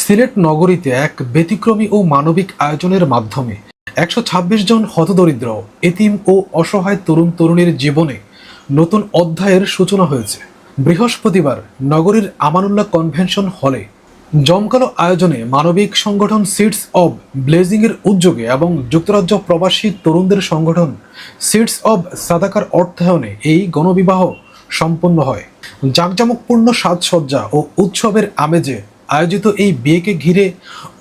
সিলেট নগরীতে এক ব্যতিক্রমী ও মানবিক আয়োজনের মাধ্যমে ১২৬ জন হতদরিদ্র, এতিম ও অসহায় তরুণ তরুণীর জীবনে নতুন অধ্যায়ের সূচনা হয়েছে। বৃহস্পতিবার নগরীর আমানুল্লাহ কনভেনশন হলে জমকালো আয়োজনে মানবিক সংগঠন সিডস অব ব্লেজিংয়ের উদ্যোগে এবং যুক্তরাজ্য প্রবাসী তরুণদের সংগঠন সিডস অব সাদাকার অর্থায়নে এই গণবিবাহ সম্পন্ন হয়। জাঁকজমকপূর্ণ সাজসজ্জা ও উৎসবের আমেজে আয়োজিত এই বিয়েকে ঘিরে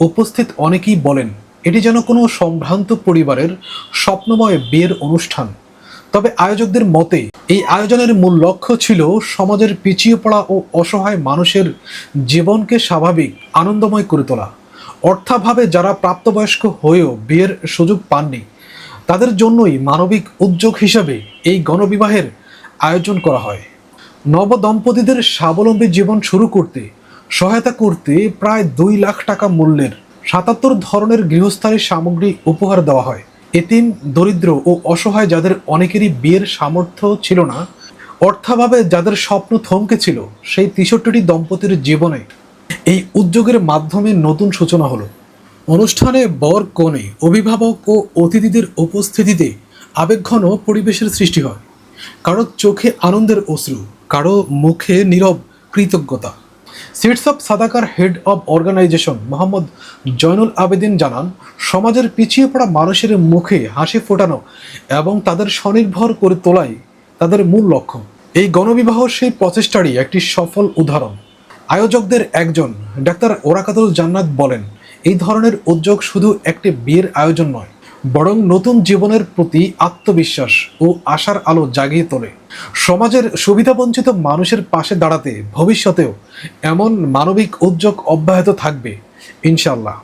উপস্থিত অনেকেই বলেন, এটি যেন কোনো সম্ভ্রান্ত পরিবারের স্বপ্নময় বিয়ের অনুষ্ঠান। তবে আয়োজকদের মতে এই আয়োজনের মূল লক্ষ্য ছিল সমাজের পিছিয়ে পড়া ও অসহায় মানুষের জীবনকে স্বাভাবিক, আনন্দময় করে তোলা। অর্থাভাবে যারা প্রাপ্তবয়স্ক হয়েও বিয়ের সুযোগ পাননি, তাদের জন্যই মানবিক উদ্যোগ হিসাবে এই গণবিবাহের আয়োজন করা হয়। নবদম্পতিদের স্বাবলম্বী জীবন শুরু করতে সহায়তা করতে প্রায় ২ লাখ টাকা মূল্যের ৭৭ ধরনের গৃহস্থালী সামগ্রী উপহার দেওয়া হয়। এতিম, দরিদ্র ও অসহায় যাদের অনেকেরই বিয়ের সামর্থ্য ছিল না, অর্থাভাবে যাদের স্বপ্ন থমকে ছিল, সেই ৬৩টি দম্পতির জীবনে এই উদ্যোগের মাধ্যমে নতুন সূচনা হলো। অনুষ্ঠানে বর, কনে, অভিভাবক ও অতিথিদের উপস্থিতিতে আবেগঘন পরিবেশের সৃষ্টি হয়। কারো চোখে আনন্দের অশ্রু, কারো মুখে নীরব কৃতজ্ঞতা। সিডস অব সাদাকার head of organization Mohammad Zainul Abedin জানান, সমাজের পিছিয়ে পড়া মানুষের মুখে হাসি ফোটানো এবং তাদের স্বনির্ভর করে তোলাই তাদের মূল লক্ষ্য। এই গণবিবাহ সেই প্রচেষ্টারই একটি সফল উদাহরণ। আয়োজকদের একজন ডাক্তার ওরাকাতুল জান্নাত বলেন, এই ধরনের উদ্যোগ শুধু একটি বিয়ের আয়োজন নয়, বরং নতুন জীবনের প্রতি আত্মবিশ্বাস ও আশার আলো জাগিয়ে তোলে। সমাজের সুবিধাবঞ্চিত মানুষের পাশে দাঁড়াতে ভবিষ্যতেও এমন মানবিক উদ্যোগ অব্যাহত থাকবে ইনশাআল্লাহ।